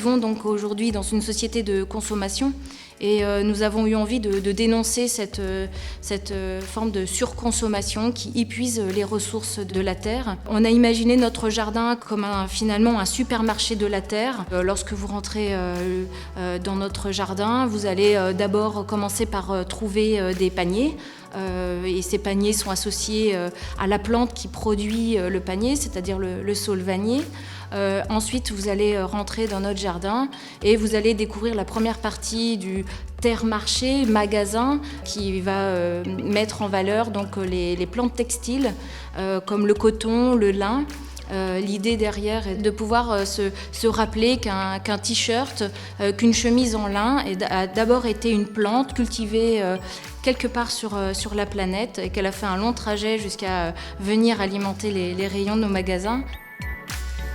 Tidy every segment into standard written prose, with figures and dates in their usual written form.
vivons donc aujourd'hui dans une société de consommation et nous avons eu envie de dénoncer cette forme de surconsommation qui épuise les ressources de la terre. On a imaginé notre jardin comme finalement un supermarché de la terre. Lorsque vous rentrez dans notre jardin, vous allez d'abord commencer par trouver des paniers. Et ces paniers sont associés à la plante qui produit le panier, c'est-à-dire le saulvanier. Ensuite, vous allez rentrer dans notre jardin et vous allez découvrir la première partie du terre-marché, magasin, qui va mettre en valeur donc, les plantes textiles comme le coton, le lin. L'idée derrière est de pouvoir se rappeler qu'un t-shirt, qu'une chemise en lin a d'abord été une plante cultivée quelque part sur la planète et qu'elle a fait un long trajet jusqu'à venir alimenter les rayons de nos magasins.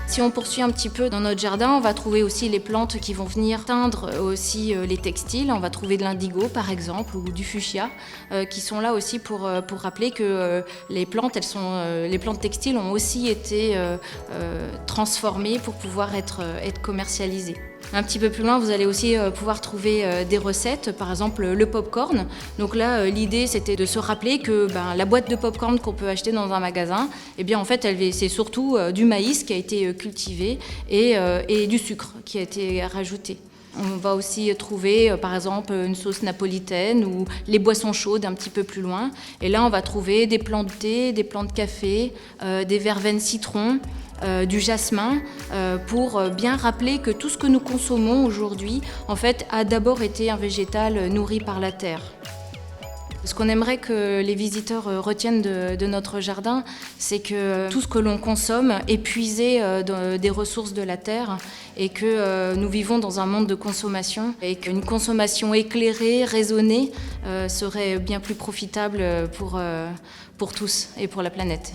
Si on poursuit un petit peu dans notre jardin, on va trouver aussi les plantes qui vont venir teindre aussi les textiles. On va trouver de l'indigo par exemple ou du fuchsia qui sont là aussi pour rappeler que les plantes textiles ont aussi été transformées pour pouvoir être commercialisées. Un petit peu plus loin, vous allez aussi pouvoir trouver des recettes, par exemple le pop-corn. Donc là, l'idée, c'était de se rappeler que la boîte de pop-corn qu'on peut acheter dans un magasin, eh bien, en fait, c'est surtout du maïs qui a été cultivé et du sucre qui a été rajouté. On va aussi trouver, par exemple, une sauce napolitaine ou les boissons chaudes un petit peu plus loin. Et là, on va trouver des plants de thé, des plants de café, des verveines citron, du jasmin, pour bien rappeler que tout ce que nous consommons aujourd'hui, en fait, a d'abord été un végétal nourri par la terre. Ce qu'on aimerait que les visiteurs retiennent de notre jardin, c'est que tout ce que l'on consomme est puisé des ressources de la terre et que nous vivons dans un monde de consommation et qu'une consommation éclairée, raisonnée, serait bien plus profitable pour tous et pour la planète.